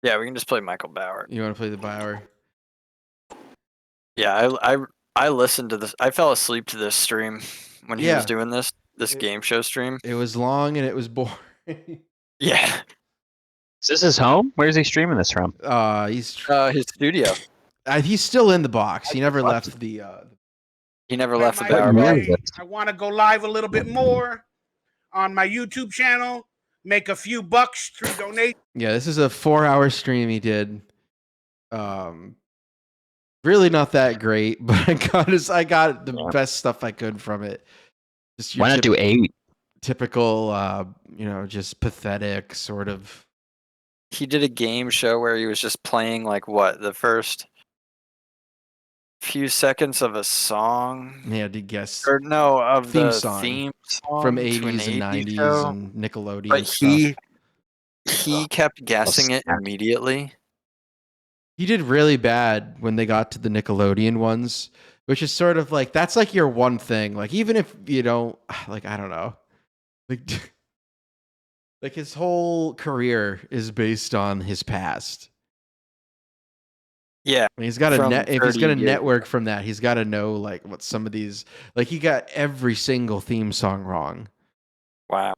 Yeah, we can just play Michael Bauer. You want to play the Bauer? Yeah, I listened to this. I fell asleep to this stream when he was doing this game show stream. It was long and it was boring. Yeah. Is this his home? Where is he streaming this from? He's his studio. He's still in the box. He never left the. He never left the What Bauer year box. I want to go live a little bit more on my YouTube channel. Make a few bucks through donation. Yeah, this is a 4-hour stream he did. Really not that great, but I got the best stuff I could from it. Just Why not do 8? Typical, just pathetic sort of. He did a game show where he was just playing like what the first few seconds of a song. Yeah, to guess. Or no, of theme the song theme song from to an 80s and 90s show. and Nickelodeon But stuff. he kept guessing it immediately. He did really bad when they got to the Nickelodeon ones, which is sort of like, that's like your one thing. Like, even if you don't, like, I don't know. Like his whole career is based on his past. Yeah. I mean, he's got if he's going to network from that, he's got to know like what some of these, like he got every single theme song wrong. Wow.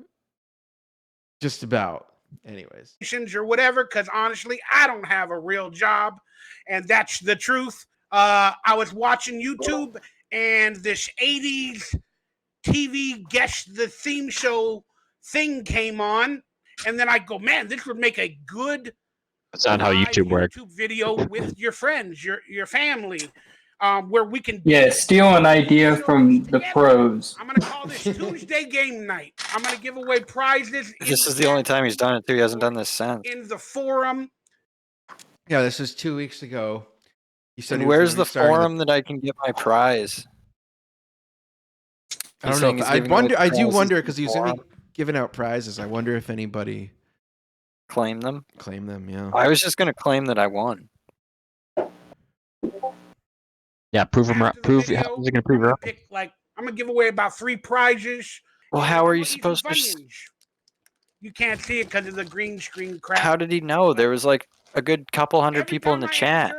Just about. Anyways. Or whatever, because honestly, I don't have a real job, and that's the truth. I was watching YouTube, and this 80s TV guess the theme show thing came on, and then I go, man, this would make a good That's not how YouTube works. YouTube video with your friends, your family, where we can steal an idea from the pros. I'm gonna call this Tuesday game night. I'm gonna give away prizes. This is the only time he's done it too. He hasn't done this since. In the forum. Yeah, this is 2 weeks ago. You said, where's the forum that I can get my prize? I don't know. I do wonder because he was going to be giving out prizes. I wonder if anybody claim them. Claim them, yeah. I was just going to claim that I won. Yeah, prove him right. How's he going to prove her? Like, I'm going to give away about 3 prizes. Well, how are you supposed to? You can't see it because of the green screen crap. How did he know? There was like a good couple hundred people in the chat.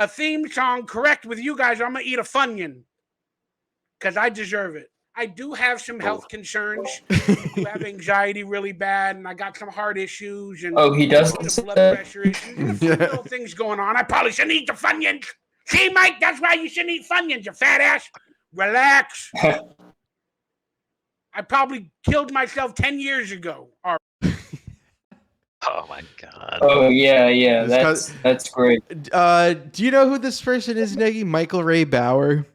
A theme song correct with you guys, I'm going to eat a Funyun because I deserve it. I do have some health concerns. I have anxiety really bad, and I got some heart issues. And he does. Blood pressure issues. Little things going on. I probably shouldn't eat the Funyuns. See, Mike, that's why you shouldn't eat Funyuns, you fat ass. Relax. I probably killed myself 10 years ago. Oh my god. Oh yeah. That's great. Do you know who this person is, Negi? Michael Ray Bauer?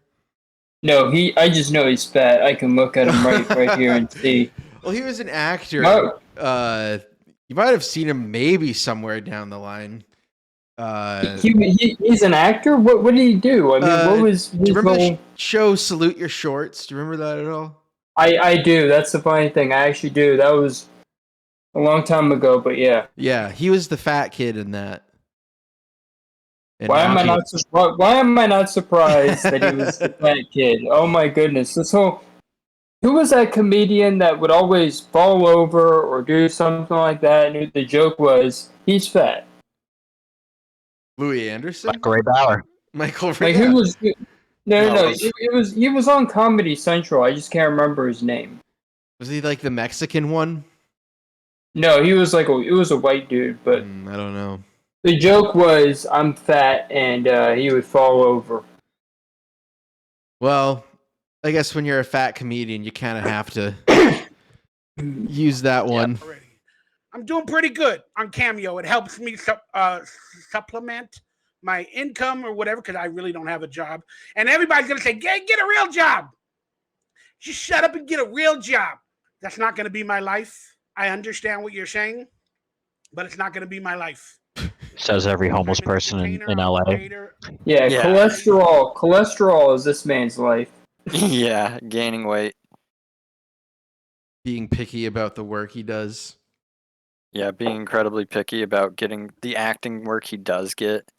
No, I just know he's fat. I can look at him right here and see. Well, he was an actor. Oh. You might have seen him maybe somewhere down the line. He's an actor? What did he do? I mean, what was his do you remember the show Salute Your Shorts? Do you remember that at all? I do. That's the funny thing. I actually do. That was a long time ago, but yeah. Yeah, he was the fat kid in that. And why am I not surprised that he was the fat kid? Oh my goodness. Who was that comedian that would always fall over or do something like that? And the joke was, he's fat. Louis Anderson? Michael Ray Bauer. Michael Ray Bauer. No. He was on Comedy Central. I just can't remember his name. Was he like the Mexican one? No, he was it was a white dude, but I don't know. The joke was, I'm fat, and he would fall over. Well, I guess when you're a fat comedian, you kind of have to use that one. I'm doing pretty good on Cameo. It helps me supplement my income or whatever, because I really don't have a job. And everybody's going to say, get a real job. Just shut up and get a real job. That's not going to be my life. I understand what you're saying, but it's not going to be my life. Says every homeless person in LA. Yeah, cholesterol is this man's life. Yeah, gaining weight. Being picky about the work he does. Yeah, being incredibly picky about getting the acting work he does get.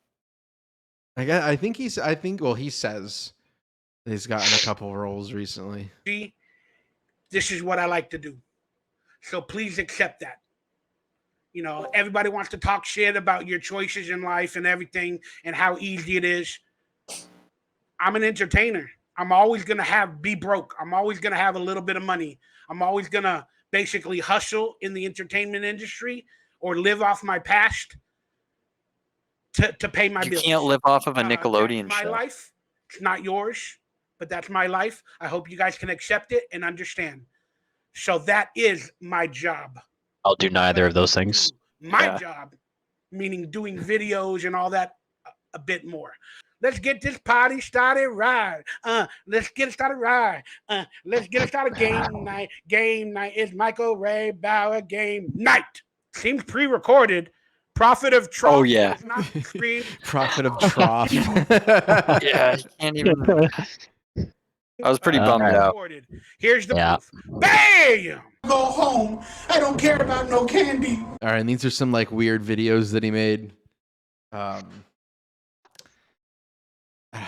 I think he says he's gotten a couple roles recently. This is what I like to do. So please accept that. You know, everybody wants to talk shit about your choices in life and everything and how easy it is. I'm an entertainer. I'm always going to be broke. I'm always going to have a little bit of money. I'm always going to basically hustle in the entertainment industry or live off my past to pay my bills. You can't live off of a Nickelodeon that's my show. life. It's not yours, but that's my life. I hope you guys can accept it and understand. So that is my job. I'll do neither of those things. My job, meaning doing videos and all that a bit more. Let's get this party started right. Let's get it started right. Let's get it started. Game night. Game night. It's Michael Ray Bauer game night. Seems pre-recorded. Prophet of Trough. Oh, yeah. Prophet of Trough. Yeah, you can't even. I was pretty bummed out. Here's the proof. Bam! Go home. I don't care about no candy. All right, and these are some like weird videos that he made. I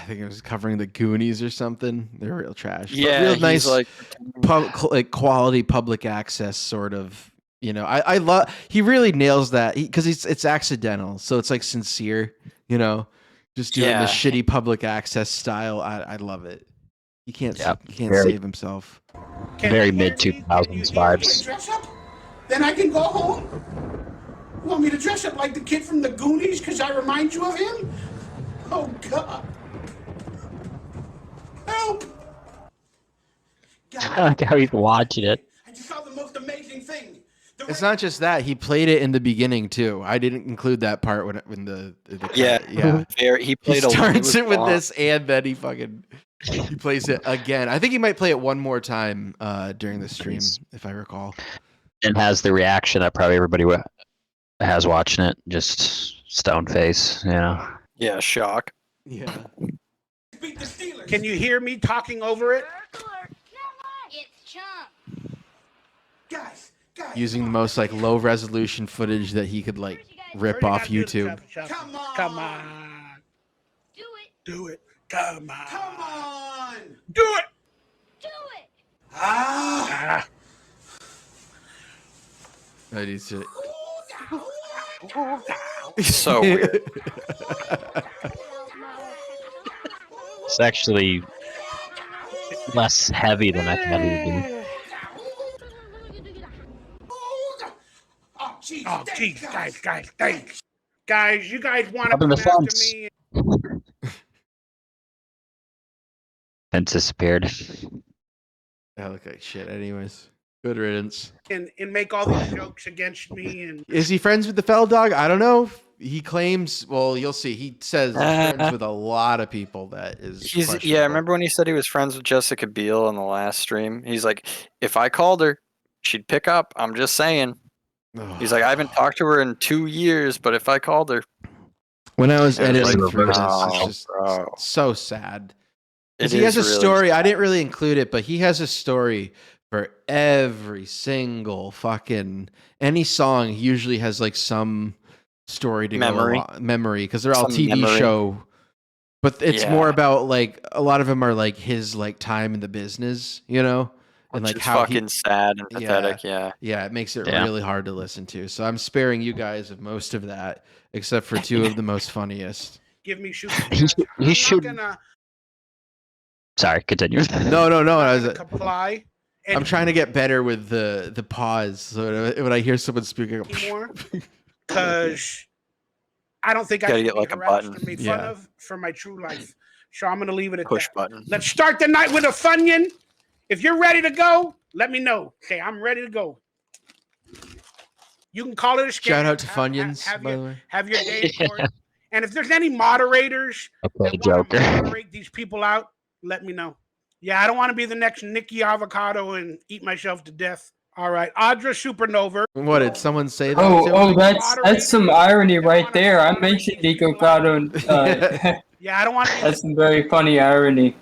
think it was covering the Goonies or something. They're real trash. Yeah, real he's nice, like quality public access sort of. You know, I love. He really nails that because it's accidental, so it's like sincere. You know, just doing the shitty public access style. I love it. He can't save himself. Very mid 2000s vibes. Dress up? Then I can go home? You want me to dress up like the kid from the Goonies because I remind you of him? Oh, God. Help! I like how he's watching it. I just saw the most amazing thing. It's not just that, he played it in the beginning too. I didn't include that part when the he played. He starts it with this and then he plays it again. I think he might play it one more time during the stream, if I recall. And has the reaction that probably everybody has watching it, just stone face, you know. Yeah, shock. Yeah. Can you hear me talking over it? It's Chump. Guys. Using the most like low resolution footage that he could like rip off YouTube. Come on. Do it. Come on. Come on. Do it. Do it. Ah. That is it. So weird. It's actually less heavy than I thought it would be. Oh, geez, guys, thanks. Guys, you guys want to Up in come the after fence. me? Fence disappeared. I look like shit anyways. Good riddance. And make all these jokes against me and Is he friends with the Fell Dog? I don't know. He claims, well, you'll see. He says he's friends with a lot of people. That is I remember when he said he was friends with Jessica Biel on the last stream. He's like, if I called her, she'd pick up. I'm just saying. He's like, I haven't talked to her in 2 years, but if I called her. When I was editing like, through this, oh, it's just bro. so sad. It He has a is really story. sad. I didn't really include it, but he has a story for every single fucking any song. He usually has like some story to Memory. go along, memory because they're all Some TV memory. show. But it's Yeah. more about like a lot of them are like his like time in the business, you know, and Which like is how fucking sad and pathetic. Yeah. yeah, it makes it Yeah. really hard to listen to. So I'm sparing you guys of most of that, except for two of the most funniest. give me shoot. He should. Gonna, Sorry, continue. No. I was. comply. I'm trying to get better with the pause. So when I hear someone speaking, anymore because I don't think I Gotta can get be like a harassed button. or made Yeah. fun of for my true life. So I'm gonna leave it at Push that. button. Let's start the night with a Funyun. If you're ready to go, let me know. Okay, I'm ready to go. You can call it a scam. Shout out to Funyuns, by the way. Have your day for it. And if there's any moderators I that played want to Joker. moderate these people out, let me know. Yeah, I don't want to be the next Nikki Avocado and eat myself to death. All right, Audra Supernova. What did someone say that? Oh, that's some irony right there. I mentioned Nico Cotto, and Yeah, I don't want to be that's some very funny irony.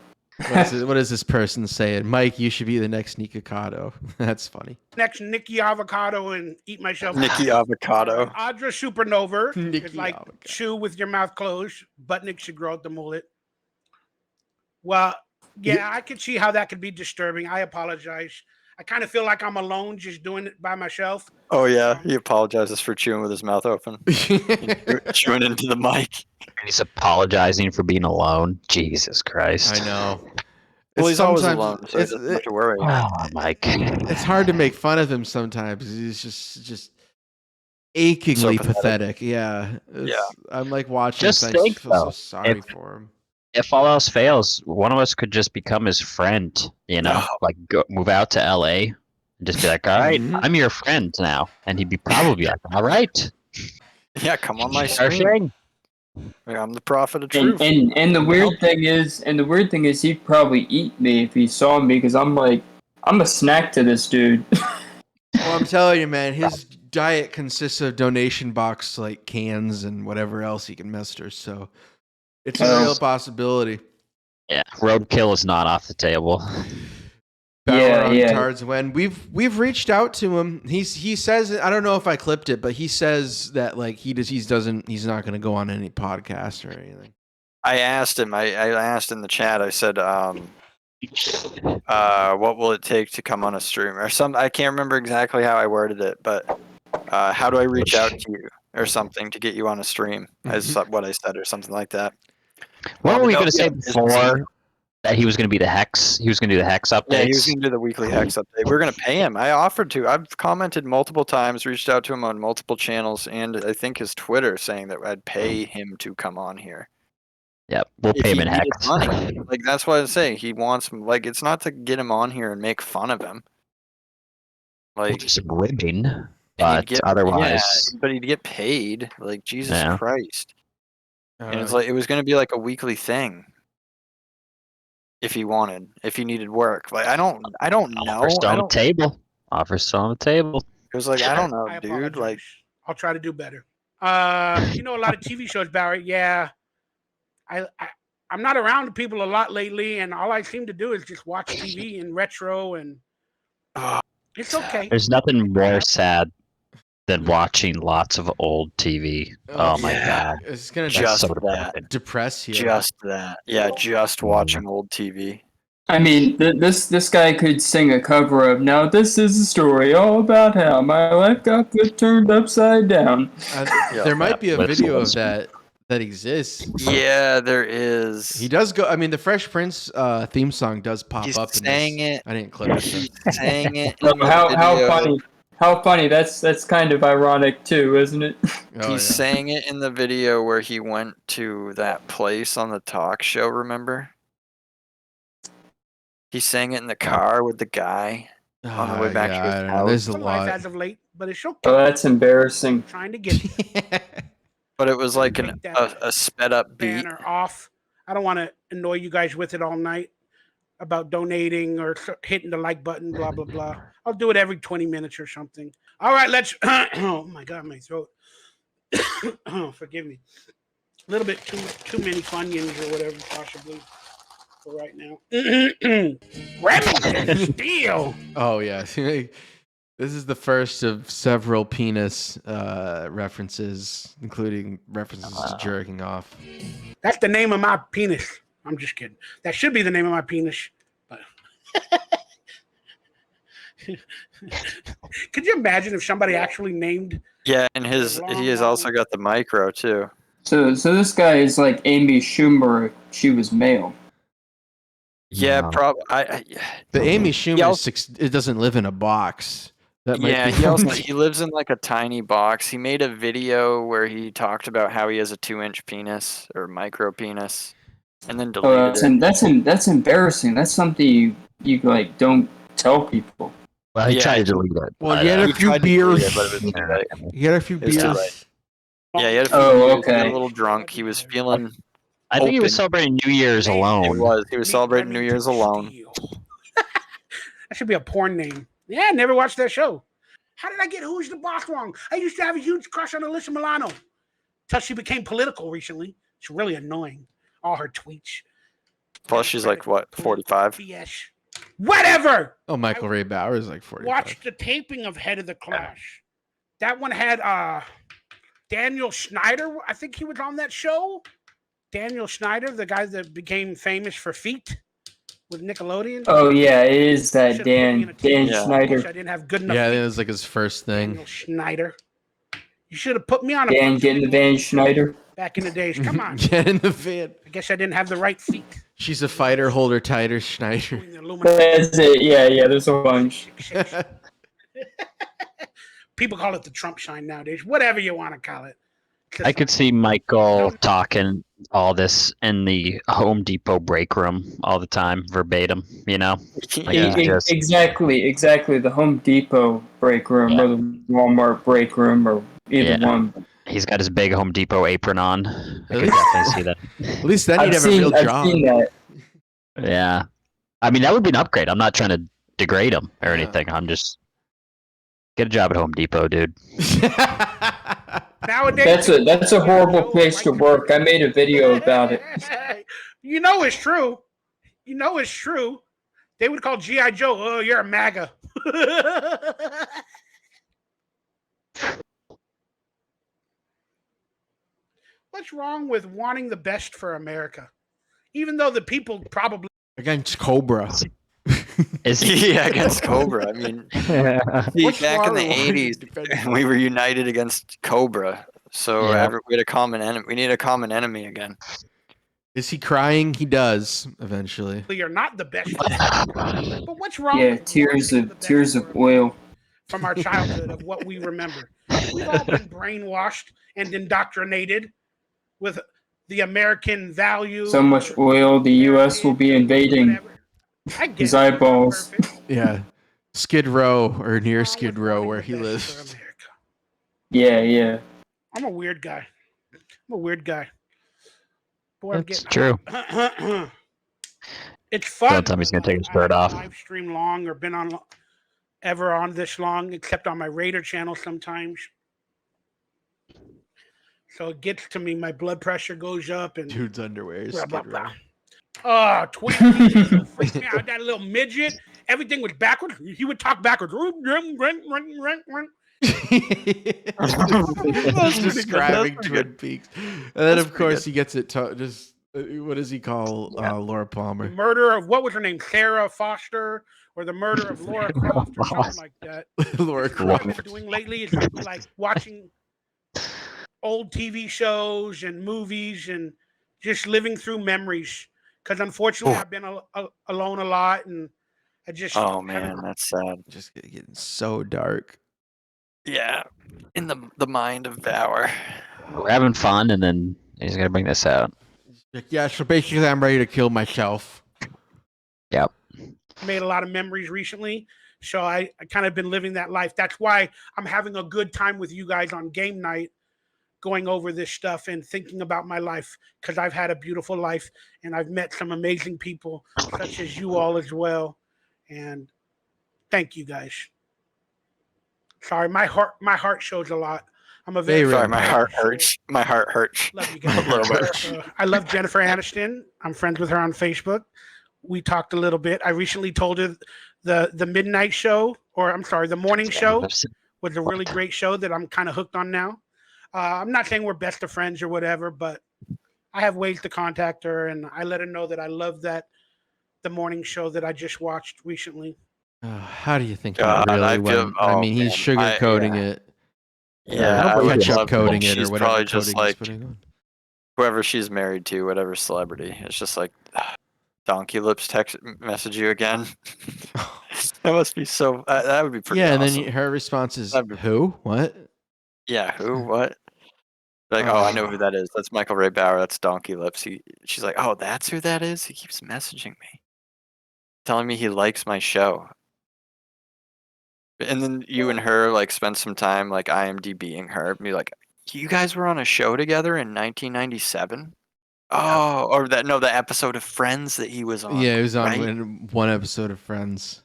What is this person saying? Mike, you should be the next Nikocado. That's funny. the next Nikki Avocado and eat myself. Nikki Avocado. Audra Supernova Nikki is like Avocado. chew with your mouth closed. Butt Nick should grow out the mullet. Well, yeah, I could see how that could be disturbing. I apologize. I kind of feel like I'm alone, just doing it by myself. Oh yeah, he apologizes for chewing with his mouth open, chewing into the mic. And he's apologizing for being alone. Jesus Christ. I know. Well, It's he's always sometimes- alone, so he doesn't have to worry. Oh, Mike. It's hard to make fun of him sometimes. He's just achingly pathetic. pathetic. Yeah. I'm like watching. Just this, I think, feel so though, sorry for him. If all else fails, one of us could just become his friend, you know? Oh. Like, move out to LA and just be like, all right, Mhm. I'm your friend now. And he'd be probably like, all right. Yeah, come on my Our stream. thing. I'm the prophet of And, truth. and the weird thing is he'd probably eat me if he saw me because I'm a snack to this dude. Well, I'm telling you, man, his diet consists of donation box like cans and whatever else he can muster. So it's a real possibility. Yeah, roadkill is not off the table. Power Yeah, on yeah. Tards when we've reached out to him. He says, I don't know if I clipped it, but he says that like he's not going to go on any podcast or anything. I asked him. I asked in the chat. I said, "What will it take to come on a stream?" Or some. I can't remember exactly how I worded it, but how do I reach out to you or something to get you on a stream? Is what I said, or something like that. What were we no, going to say yeah, before that he was going to be the Hex? He was going to do the Hex updates? Yeah, he was going to do the weekly Hex update. We're going to pay him. I offered to. I've commented multiple times, reached out to him on multiple channels, and I think his Twitter saying that I'd pay him to come on here. Yep, we'll If pay him he in needed Hex. money. Like, that's what I'm saying. He wants, like, it's not to get him on here and make fun of him. Like, Just ribbing, and but otherwise, but he'd get paid. Like, Jesus Yeah. Christ. And it's like, it was going to be like a weekly thing. If he needed work. Like, I don't know. offers still I on the don't, table. Offers still on the table. it was like, I don't know, I dude. apologize. Like, I'll try to do better. You know, a lot of TV shows, Barry. Yeah, I'm not around people a lot lately, and all I seem to do is just watch TV in retro, and it's okay. There's nothing more sad than watching lots of old TV. Oh my yeah. god. It's gonna That's Just so that. depressing. depress you. Just that. Yeah, just watching old TV. I mean, this guy could sing a cover of "Now This Is a Story All About How My Life Got Turned Upside Down." There might be a Let's video of listen. that exists. Yeah, there is. He does go. I mean, the Fresh Prince theme song does pop He's up. saying in this. it. I didn't clip it. He Though. sang it. Oh, in the how video. funny! How funny! That's kind of ironic too, isn't it? Oh, He sang it in the video where he went to that place on the talk show, remember? He sang it in the car with the guy on the way back to his I don't know. house. There's a For life lot. as of late, but it's okay. Oh, that's embarrassing. Trying to get But it was like Take that a sped up beat. banner off. I don't want to annoy you guys with it all night about donating or hitting the like button, blah blah blah. I'll do it every 20 minutes or something. All right, let's. Oh my god, my throat. Oh, forgive me. A little bit too many Funyuns or whatever, possibly for right now. Remington Steel. Oh yeah. This is the first of several penis references, including references to jerking off. That's the name of my penis. I'm just kidding. That should be the name of my penis. But could you imagine if somebody actually named? Yeah, and he has also got the micro too. So this guy is like Amy Schumer if she was male. Yeah, No. The Amy Schumer also- it doesn't live in a box. That might Yeah, be. he lives in like a tiny box. He made a video where he talked about how he has a 2-inch penis or micro penis, and then Oh, deleted it. that's embarrassing. That's something you like don't tell people. Well, he Yeah, tried to delete it. Well, but, he had a He few tried to delete beers. it, but it was too late. He had a few It was too beers. late. Yeah, he had a few Oh, beers, he got okay. a little drunk. He was feeling. I think he was open. celebrating New Year's alone. He was celebrating New Year's alone. Steel. That should be a porn name. Yeah, I never watched that show. How did I get Who's the Boss wrong? I used to have a huge crush on Alyssa Milano. Till she became political recently. It's really annoying. All her tweets. Plus, she's like what, 45? BS. Whatever. Oh, Michael Ray Bauer is like 45. Watched the taping of Head of the Clash. That one had Daniel Schneider. I think he was on that show. Daniel Schneider, the guy that became famous for Feet. with Nickelodeon. Oh yeah, it is that Should've put me in Dan a team. Yeah. I Schneider. didn't have good enough. Yeah, I think feet. it was like his first thing. Daniel Schneider. You should have put me on a Dan bunch of getting the Dan Nickelodeon Schneider. back in the days. Come on. Get in the van. I guess I didn't have the right feet. She's a fighter, hold her tighter, Schneider. Doing the Illuminati. That's it. Yeah, there's a bunch. People call it the Trump shine nowadays. Whatever you want to call it. I could see Michael talking all this in the Home Depot break room all the time, verbatim. You know, like Yeah. he's just Exactly. The Home Depot break room Yeah. or the Walmart break room or either Yeah. one. he's got his big Home Depot apron on. I could least- definitely see that. At least then he'd have a real I've job. seen that. Yeah, I mean that would be an upgrade. I'm not trying to degrade him or Yeah. anything. I'm just get a job at Home Depot, dude. Nowadays, That's a horrible place to work. I made a video about it. You know it's true. You know it's true. They would call G.I. Joe, oh, you're a MAGA. What's wrong with wanting the best for America? Even though the people probably Against Cobra. Is Yeah, against Cobra. I mean, see, What's back in the wrong with 80s, defending- we were united against Cobra. So Yeah. we had a common enemy. We need a common enemy again. Is he crying? He does eventually. are not the best. But what's wrong Yeah, with tears wanting the of best tears for of oil. from our childhood of what we remember? We've all been brainwashed and indoctrinated with the American value. So much oil, the U.S. will be invading I get his it. eyeballs. Perfect. Yeah. Skid Row or near What's Skid wrong Row with where wanting he the best for lives. America? Yeah. I'm a weird guy. Boy, It's true. It's fun. Don't tell me he's gonna take his shirt I off. haven't live streamed long or been on ever on this long, except on my Raider channel sometimes. So it gets to me. My blood pressure goes up and Dude's underwear is blah blah Skid Row. blah. Oh, Twin freaked me out. That little midget. Everything was backwards. He would talk backwards. That's describing That's pretty Twin Peaks. And then, That's of pretty course, he gets it just. What does he call Laura The Palmer? murder of what was her name? Sarah Foster, or the murder of Laura Croft, or something like that. Laura What Croft. I've been doing lately is like watching old TV shows and movies and just living through memories. Because unfortunately, I've been alone a lot, and I just Oh man, that's sad. Just getting so dark. Yeah, in the mind of Valor. We're having fun, and then he's gonna bring this out. Like, yeah, so basically, I'm ready to kill myself. made a lot of memories recently. So I kind of been living that life. That's why I'm having a good time with you guys on game night, going over this stuff and thinking about my life, because I've had a beautiful life and I've met some amazing people such as you all as well. And thank you guys. Sorry, my heart shows a lot. I'm a very Sorry, my heart soul. hurts. My heart hurts. Love you guys. A little bit. I love Jennifer Aniston. I'm friends with her on Facebook. We talked a little bit. I recently told her the midnight show, or I'm sorry, the morning show was a really great show that I'm kind of hooked on now. I'm not saying we're best of friends or whatever, but I have ways to contact her, and I let her know that I love the morning show that I just watched recently. How do you think God, he really I feel- went? I oh, mean, he's man, sugarcoating yeah. it. Yeah, I would ketchup love coating it or she's whatever probably coating just he's like putting on. whoever she's married to, whatever celebrity. It's just like Donkey Lips text message you again. That must be so. That would be pretty. Yeah, and awesome. then her response is, That'd be- "Who? What?" Yeah, who? What? Like, oh, I know who that is. That's Michael Ray Bauer. That's Donkey Lips. She's like, oh, that's who that is. He keeps messaging me, telling me he likes my show. And then you and her like spend some time like IMDbing her. And be like, you guys were on a show together in 1997. Oh, or that episode of Friends that he was on. Yeah, he was on right? in one episode of Friends.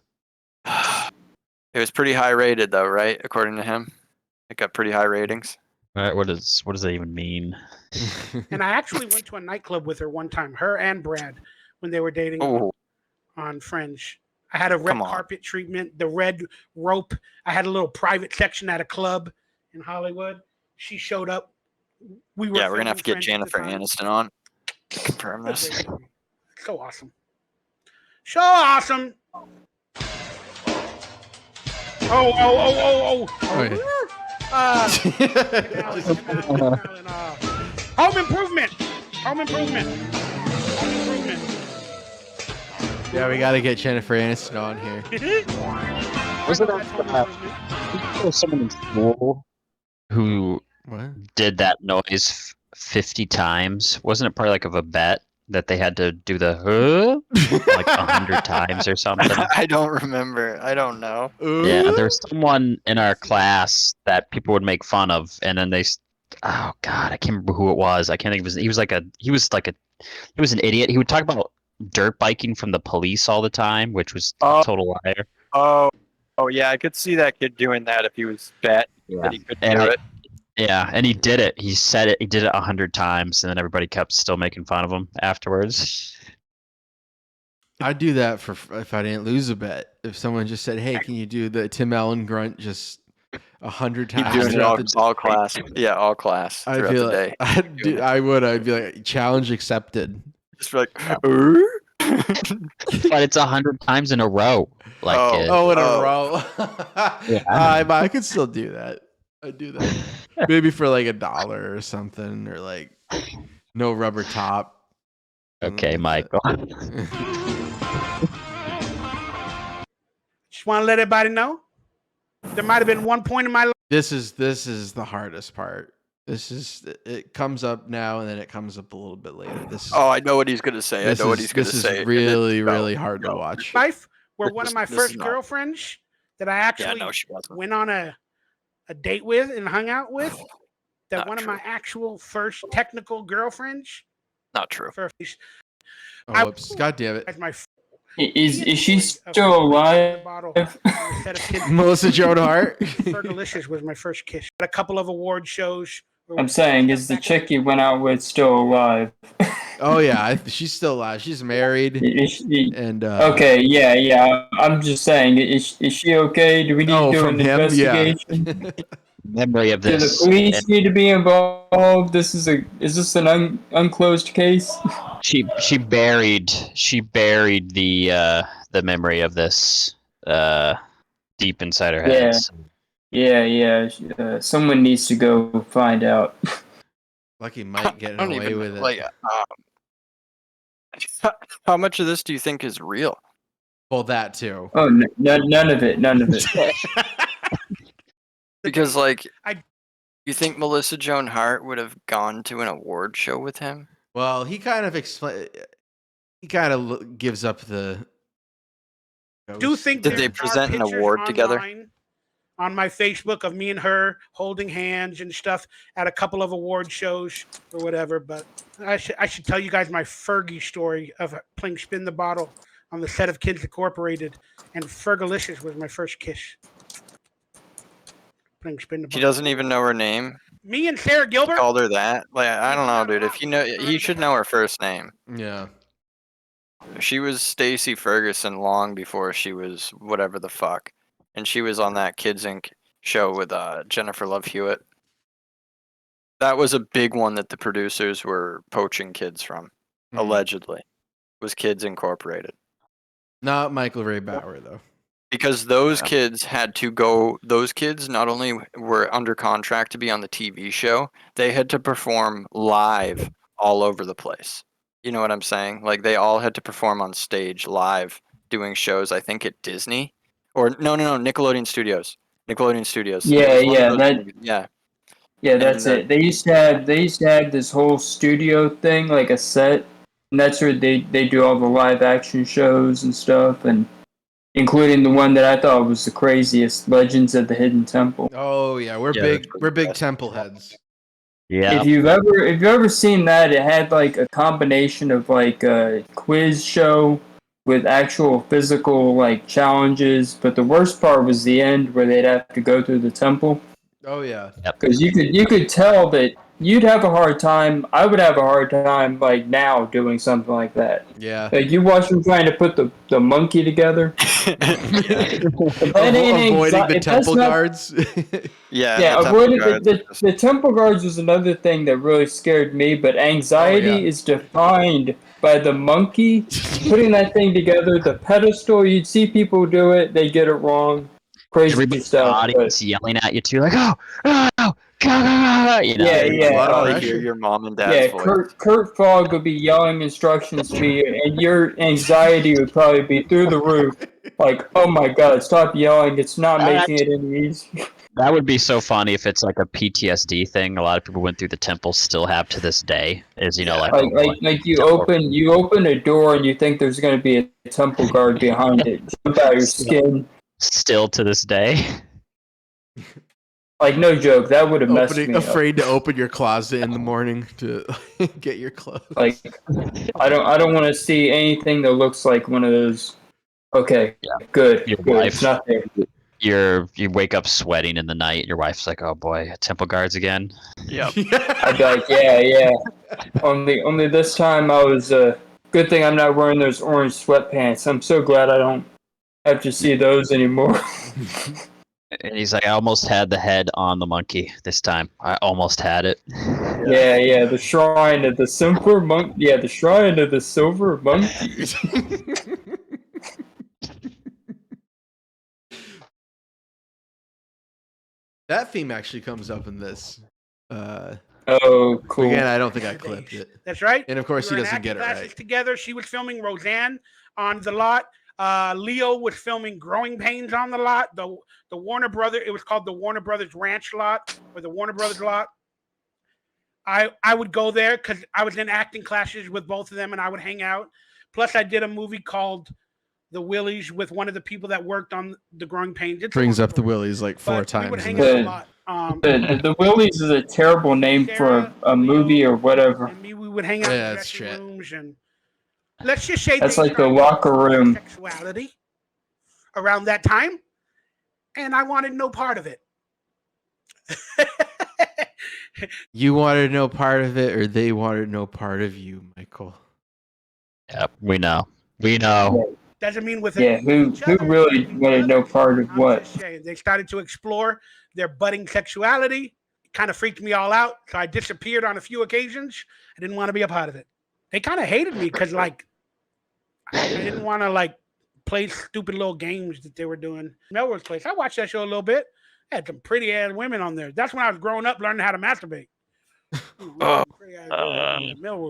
It was pretty high rated though, right? According to him, it got pretty high ratings. Alright, what does that even mean? And I actually went to a nightclub with her one time, her and Brad, when they were dating Oh, on Friends. I had a red Come on. carpet treatment, the red rope. I had a little private section at a club in Hollywood. She showed up. We were yeah, we're gonna have to get filming Friends Jennifer at the time. Aniston on to confirm Good this. lady. So awesome. So awesome. Oh. Okay. Home improvement. Yeah, we got to get Jennifer Aniston on here. Wasn't there someone in school who What? did that noise 50 times? Wasn't it part like of a bet that they had to do the like 100 times or something? I don't remember. I don't know. Yeah, there was someone in our class that people would make fun of, and then oh god, I can't remember who it was. I can't think of his. He was an idiot. He would talk about dirt biking from the police all the time, which was a total liar. Oh, yeah, I could see that kid doing that if he was bet that he could do it. Yeah, and he did it. He said it. He did it 100 times, and then everybody kept still making fun of him afterwards. I'd do that if I didn't lose a bet. If someone just said, "Hey, can you do the Tim Allen grunt just 100 times?" Keep doing it throughout all class. Yeah, all class I'd throughout be the like, day. I'd be like, challenge accepted. Just be like, But it's 100 times in a row. Like in a row. Yeah. I could still do that. I'd do that. Maybe for like $1 or something, or like no rubber top. Okay, Michael. Just want to let everybody know there might have been one point in my life. This is the hardest part. It comes up now and then it comes up a little bit later. I know what he's gonna say. I know what he's gonna say. This is really, really hard to watch. Life where one of my first girlfriends that I actually she wasn't. went on a date with and hung out with, that Not one true. of my actual first technical girlfriends. Not true. Oh, whoops. God damn it. My Is she still alive? Melissa Joan Hart? Fergalicious was my first kiss. At a couple of award shows. I'm saying, is the chick you went out with still alive? Oh yeah, she's still alive. She's married. And okay, yeah. I'm just saying, is she okay? Do we need to do an investigation? Yeah. Memory of Do this. the police need to be involved? Is this an unclosed case? She buried the memory of this deep inside her head. Yeah. Someone needs to go find out. Lucky Mike getting away with it. Like, how much of this do you think is real? Well, that too. Oh, none of it. Because, like, you think Melissa Joan Hart would have gone to an award show with him? Well, he kind of gives up the. Do think Did they present an award together? On my Facebook of me and her holding hands and stuff at a couple of award shows or whatever. But I should tell you guys my Fergie story of playing Spin the Bottle on the set of Kids Incorporated, and Fergalicious was my first kiss. Playing Spin the Bottle. She doesn't even know her name. Me and Sarah Gilbert called her that. Like, I don't know, dude. If you know, you should know her first name. Yeah. She was Stacey Ferguson long before she was whatever the fuck. And she was on that Kids Inc. show with Jennifer Love Hewitt. That was a big one that the producers were poaching kids from, allegedly. Was Kids Incorporated. Not Michael Ray Bauer, though. Because those kids had to go, those kids not only were under contract to be on the TV show, they had to perform live all over the place. You know what I'm saying? Like, they all had to perform on stage live doing shows, I think, at Disney. Or no, Nickelodeon Studios. Yeah, that's it. They used to have this whole studio thing, like a set, and that's where they do all the live action shows and stuff, and including the one that I thought was the craziest, Legends of the Hidden Temple. Oh yeah, we're big temple heads. Yeah. If you've ever seen that, it had like a combination of like a quiz show with actual physical like challenges, but the worst part was the end where they'd have to go through the temple. Oh yeah. Because you could tell that you'd have a hard time. I would have a hard time, like, now doing something like that. Yeah. Like, you watch them trying to put the monkey together. Avoiding the temple guards. Yeah, avoiding the temple guards was another thing that really scared me, but anxiety is defined by the monkey putting that thing together, the pedestal. You'd see people do it, they get it wrong. Crazy Everybody's stuff. audience yelling at you too, like, oh, you know. Yeah. Hear your mom and dad's voice. Kurt Fogg would be yelling instructions to you, and your anxiety would probably be through the roof. Like, oh my god, stop yelling! It's not making it any easier. That would be so funny if it's like a PTSD thing. A lot of people went through the temple still have to this day. Is like you open a door and you think there's going to be a temple guard behind it. Jump out your skin. Still to this day. Like, no joke, that would have messed me up. Afraid to open your closet in the morning to get your clothes. Like, I don't want to see anything that looks like one of those. Okay, good. It's not there. You wake up sweating in the night. Your wife's like, "Oh boy, temple guards again." Yep. I'd be like, yeah. Only this time I was. Good thing I'm not wearing those orange sweatpants. I'm so glad I don't have to see those anymore. And he's like, I almost had the head on the monkey this time. I almost had it. Yeah, the shrine of the silver monk. Yeah, the shrine of the silver monkey. That theme actually comes up in this. Oh, cool. Again, I don't think I clipped it. That's right. And of course, We he were in doesn't get it acting classes right. Together, she was filming Roseanne on the lot. Leo was filming Growing Pains on the lot. The Warner Brothers. It was called the Warner Brothers Ranch lot or the Warner Brothers lot. I would go there because I was in acting classes with both of them, and I would hang out. Plus, I did a movie called The Willies with one of the people that worked on the Growing Pains. It's Brings up the Willies like 4 but times. We would hang in out the- a lot. The Willies is a terrible name for a movie or whatever. And me, we would hang out in that's dressing shit. rooms, and let's just say That's they like the started locker room. Sexuality around that time, and I wanted no part of it. You wanted no part of it, or they wanted no part of you, Michael. Yep, we know. We know. Doesn't mean with Who really wanted no part of what? They started to explore their budding sexuality. It kind of freaked me all out, so I disappeared on a few occasions. I didn't want to be a part of it. They kind of hated me because, like, I didn't want to like play stupid little games that they were doing. Melrose Place. I watched that show a little bit. I had some pretty ass women on there. That's when I was growing up, learning how to masturbate. Melrose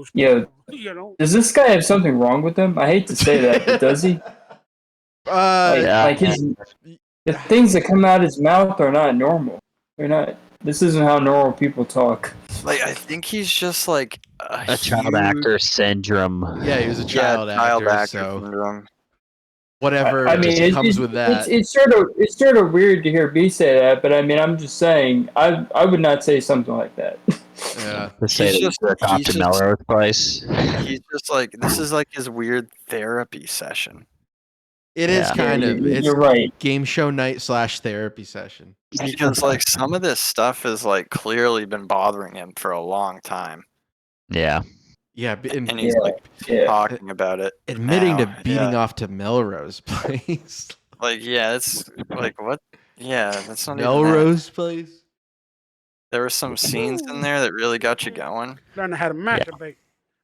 Place, Yeah. you know. Does this guy have something wrong with him? I hate to say that, but does he? The things that come out his mouth are not normal. They're not. This isn't how normal people talk. Like, I think he's just like A child actor syndrome. Yeah, he was a child actor, so syndrome. whatever I mean, comes with that. It's sort of weird to hear B say that, but I mean, I'm just saying, I would not say something like that. Yeah. To say that just- he's he's Dr. just- Melrose Place. He's just like, this is like his weird therapy session. It is Yeah. kind of. It's You're right. game show night / therapy session. Because like some of this stuff has like clearly been bothering him for a long time. Yeah. Yeah, And he's like Yeah. talking about it. admitting now. to beating off to Melrose Place. Like, yeah, it's like what? Yeah, that's not even that. Melrose Place. There were some scenes in there that really got you going. Learning how to masturbate.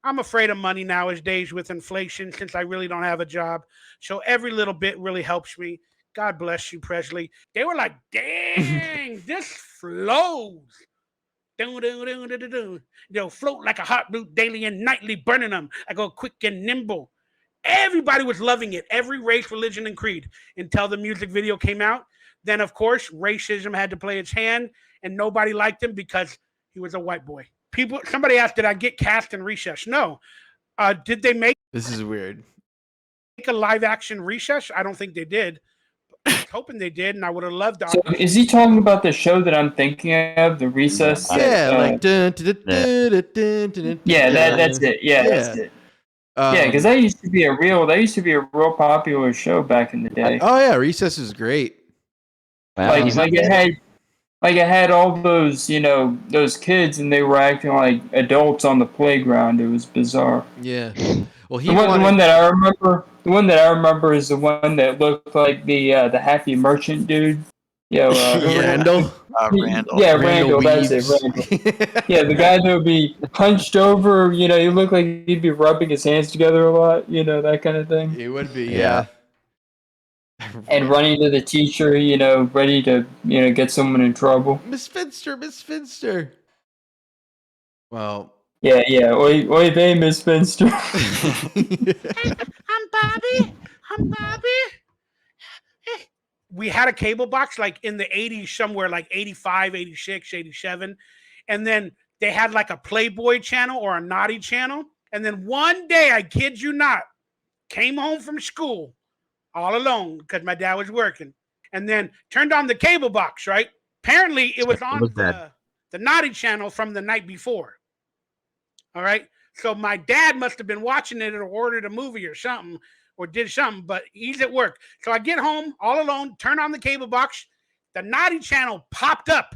I'm afraid of money nowadays with inflation since I really don't have a job. So every little bit really helps me. God bless you, Presley. They were like, dang, this flows. They'll float like a hot root daily and nightly, burning them. I go quick and nimble. Everybody was loving it. Every race, religion, and creed until the music video came out. Then, of course, racism had to play its hand, and nobody liked him because he was a white boy. Somebody asked, did I get cast in Recess? No. Did they make This is weird. a live action Recess? I don't think they did. I was hoping they did, and I would have loved to. So is he talking about the show that I'm thinking of, the Recess? Yeah, like that's it. Yeah, that's it. Yeah, because that used to be a real popular show back in the day. Oh yeah, Recess is great. Well, Like like I had all those, those kids, and they were acting like adults on the playground. It was bizarre. Yeah. Well, he The wanted. one that I remember, the one that I remember is the one that looked like the happy merchant dude. Randall. Randall. Yeah, Randall Randall. That's it, Weaves. Randall. Yeah, the guy that would be hunched over. He looked like he'd be rubbing his hands together a lot. That kind of thing. It would be, Yeah. And running to the teacher, ready to, get someone in trouble. Miss Finster. Well. Yeah. Oi, vey, Miss Finster. I'm Bobby. We had a cable box like in the 80s somewhere, like 85, 86, 87. And then they had like a Playboy channel or a Naughty channel. And then one day, I kid you not, came home from school all alone because my dad was working. And then turned on the cable box, right? Apparently, it was on the Naughty channel from the night before. All right. So my dad must have been watching it or ordered a movie or something or did something, but he's at work. So I get home all alone, turn on the cable box. The Naughty channel popped up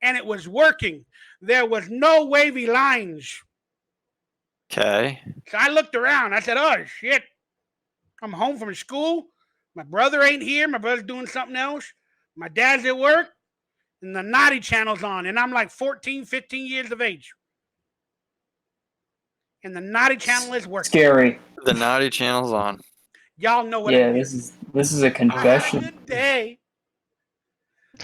and it was working. There was no wavy lines. Okay. So I looked around. I said, oh, shit. I'm home from school. My brother ain't here. My brother's doing something else. My dad's at work. And the Naughty channel's on. And I'm like 14, 15 years of age. And the Naughty channel is working. Scary. The Naughty channel's on. Y'all know what Yeah, I this is a confession. Good day.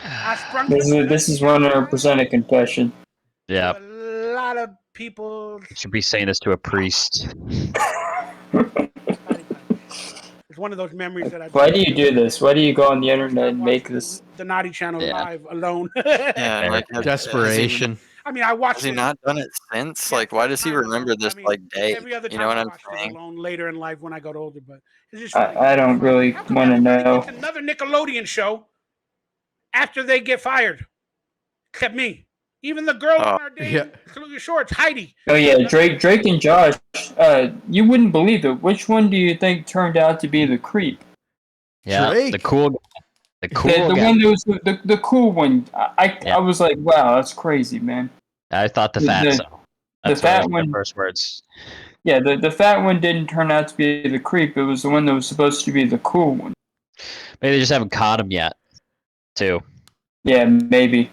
I sprung This is 100% a confession. Yeah. a lot of people. Should be saying this to a priest. It's one of those memories that I. Why do you do this? Why do you go on the internet and make this? The Naughty channel live alone. Yeah, like Desperation. I mean, I watched. Has he not done it since? Like, why does he remember this day? Every other time You know what I I'm watched it saying? alone later in life when I got older, but it's just. I don't really How come want to everybody know. gets another Nickelodeon show after they get fired, except me. Even the girl on our day, Salute Your Shorts, Heidi. Oh yeah, Drake and Josh. You wouldn't believe it. Which one do you think turned out to be the creep? Yeah, Drake. the cool guy. The cool The guy. one that was the cool one. I was like, wow, that's crazy, man. I thought the fatso. That's fat one. one. First words. Yeah, the fat one didn't turn out to be the creep. It was the one that was supposed to be the cool one. Maybe they just haven't caught him yet, too. Yeah, maybe.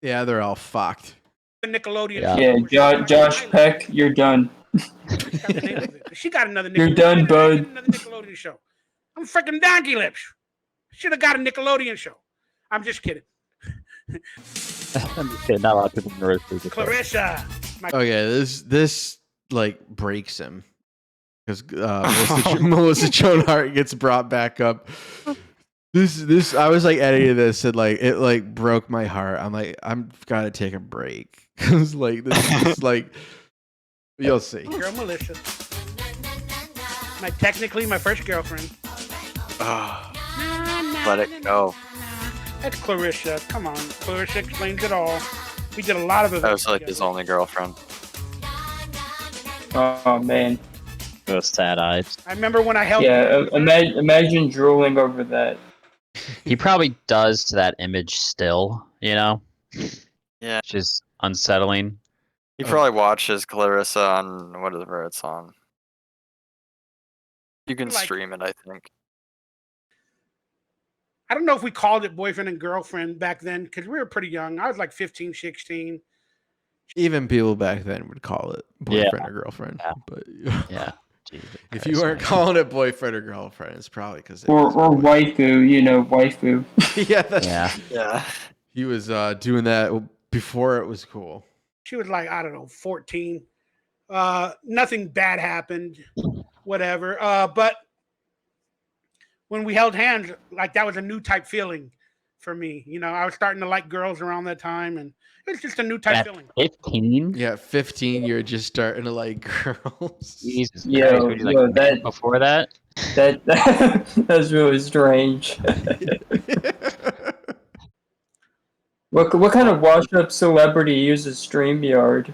Yeah, they're all fucked. The Nickelodeon. Yeah, Josh Peck, you're done. She got another Nickelodeon. You're done, bud. Another Nickelodeon show. I'm freaking Donkey Lips. Should have got a Nickelodeon show. I'm just kidding. Not a lot of people know this. Clarissa. Okay, this like breaks him because Melissa Joan Hart gets brought back up. This I was like editing this and like it like broke my heart. I'm like I've got to take a break because like this is like you'll see. Girl Melissa. Technically my first girlfriend. Let it go. That's Clarissa. Come on, Clarissa explains it all. We did a lot of it. That was like his only girlfriend. Oh man. Those sad eyes. I remember when I helped. Yeah, imagine drooling over that. He probably does to that image still, you know? Yeah. Which is unsettling. He probably watches Clarissa on whatever it's on. You can stream it, I think. I don't know if we called it boyfriend and girlfriend back then because we were pretty young. I was like 15, 16. Even people back then would call it boyfriend or girlfriend. Yeah. But Yeah. if you weren't calling it boyfriend or girlfriend, it's probably because or waifu, waifu. Yeah. He was doing that before it was cool. She was like, I don't know, 14. Nothing bad happened, whatever. But when we held hands, like that was a new type feeling for me. You know, I was starting to like girls around that time, and it was just a new type feeling. 15? Yeah, 15. You're just starting to like girls. Jesus Yo, Christ. Like that before that? That's really strange. What kind of washed-up celebrity uses StreamYard?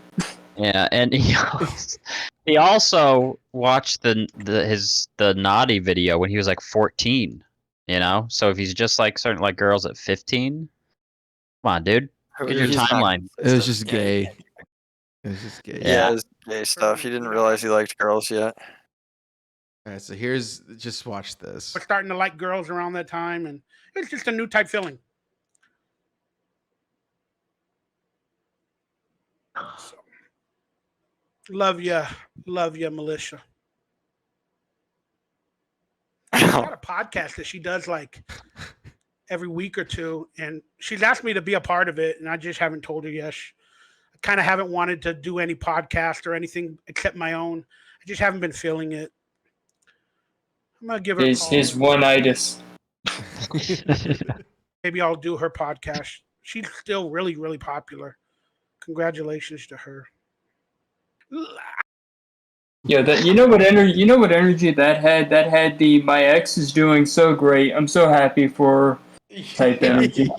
Yeah, and he also watched the Naughty video when he was like 14. You know, so if he's just like starting to like girls at 15, Come on, dude. Get your He's not timeline. It was just Yeah, gay. It was just gay. Yeah, it's gay stuff. He didn't realize he liked girls yet. All right, so here's just watch this. We're starting to like girls around that time, and it's just a new type feeling. So, love you, Militia. She's got a podcast that she does like every week or two, and she's asked me to be a part of it, and I just haven't told her yes. I kind of haven't wanted to do any podcast or anything except my own. I just haven't been feeling it. I'm gonna give her His one-itis. Maybe I'll do her podcast. She's still really, really popular. Congratulations to her. Yeah, that you know what energy that had? That had the my ex is doing so great. I'm so happy for her type energy.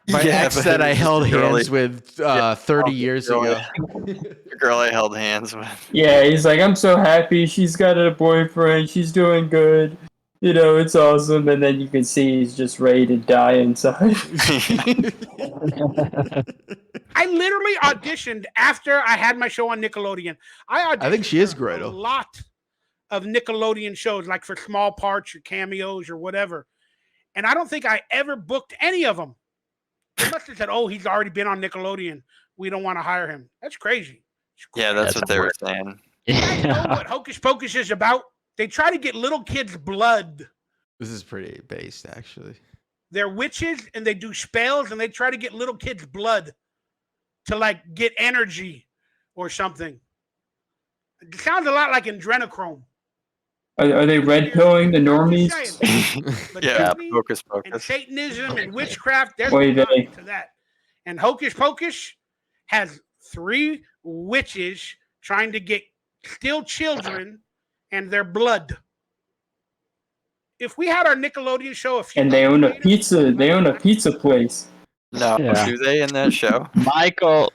My ex but that I it was held the girl hands with 30 years girl- ago. The girl I held hands with. Yeah, he's like, I'm so happy. She's got a boyfriend. She's doing good. You know, it's awesome. And then you can see he's just ready to die inside. I literally auditioned after I had my show on Nickelodeon. I think she is for great. a lot of Nickelodeon shows, like for small parts or cameos or whatever. And I don't think I ever booked any of them. They must have said, "Oh, he's already been on Nickelodeon. We don't want to hire him." That's crazy. Yeah, that's what they were saying. You guys know what Hocus Pocus is about? They try to get little kids' blood. This is pretty based, actually. They're witches and they do spells and they try to get little kids' blood to like get energy or something. It sounds a lot like adrenochrome. Are they red pilling the normies? But Yeah, Disney Hocus and Pocus. Satanism and witchcraft, there's Oy a lot vey. to that. And Hocus Pocus has 3 witches trying to steal children and their blood. If we had our Nickelodeon show, And they own a pizza. They own a pizza place. No, Yeah. do they in that show? Michael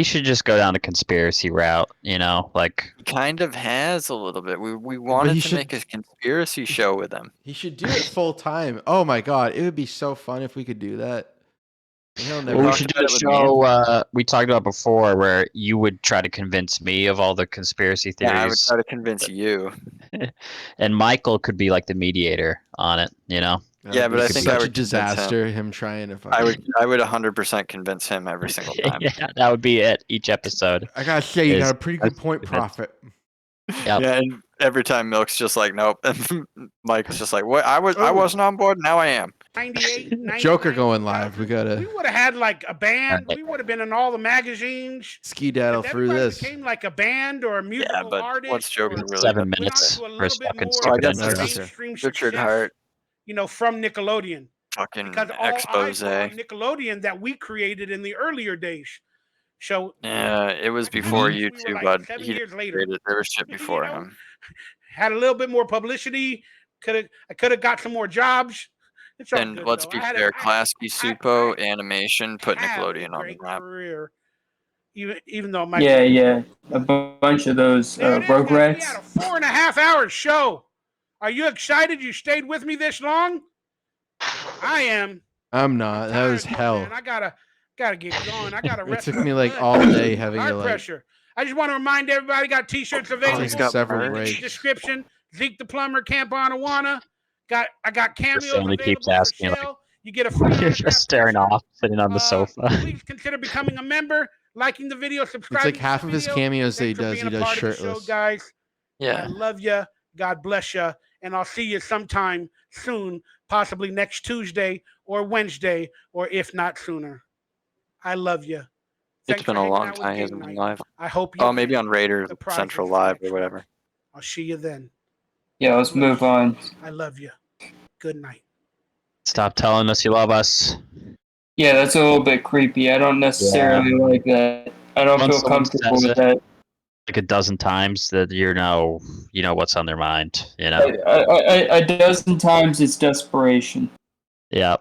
should just go down the conspiracy route, you know, like He kind of has a little bit. We wanted he to should- make a conspiracy show with him. He should do it full time. Oh my god, it would be so fun if we could do that. He'll never we talked should do about a it with me. show we talked about before where you would try to convince me of all the conspiracy Yeah, I would theories, try to convince you. and Michael could be like the mediator on it, you know. That'd Yeah, be but I such think I a would convince him. disaster. Him trying to. I would 100% convince him every single time. Yeah, that would be it each episode. I gotta say, you Is- got a pretty good that's- point, that's- Prophet. Yep. Yeah, and every time Milk's just like, nope. And Mike's just like, what? I Oh. wasn't on board. Now I am. 98, 99, Joker going live. We 2000. We gotta would have had like a band. Right. We would have been in all the magazines. skedaddle If through everybody this. became like a band or a musical Yeah, but artist. what's Joker or really? 7 good at? minutes went on to a for a little bit fucking more stupid I guess intro. that's- mainstream Richard success, Hart, from Nickelodeon. fucking Because all expose. I saw on Nickelodeon that we created in the earlier days. So Yeah, it was before we you were two, like bud. 7 He years later. created. There was shit You before know? him. Had a little bit more publicity. I could have got some more jobs. It's all And good, let's though. be I had fair, a- Klasky Supo animation put have a Nickelodeon on the great map. career, even though my Yeah. A bunch of those There it is, guys. We Rugrats. had a 4.5-hour show. Are you excited? You stayed with me this long? I am. I'm not. That was Tired, hell. man. I gotta get going. I gotta It rest. took my me like butt. all day having Heart to like. pressure. I just want to remind everybody, got t-shirts available. he's got several merch. In the breaks. description. Zeke the Plumber, Camp Anawana. I got cameos family available keeps for asking, like, sale. You get a free You're autograph just staring t-shirt. off, sitting on the sofa. Please consider becoming a member, liking the video, It's subscribing. like half to of the his video. cameos that he Thanks for does. being He a does part of the shirtless. show, guys. I Yeah, love you. God bless you. And I'll see you sometime soon, possibly next Tuesday or Wednesday, or if not sooner. I love you. it's been a long time. He hasn't been live. I hope you. Oh, maybe on Raider the prize Central is Live or next whatever. I'll see you then. Yeah, let's move on. I love you. Good night. Stop telling us you love us. Yeah, that's a little bit creepy. I don't necessarily like that. I don't Once feel someone comfortable says with it, that. Like a dozen times that you know what's on their mind. You know. A dozen times it's desperation. Yeah.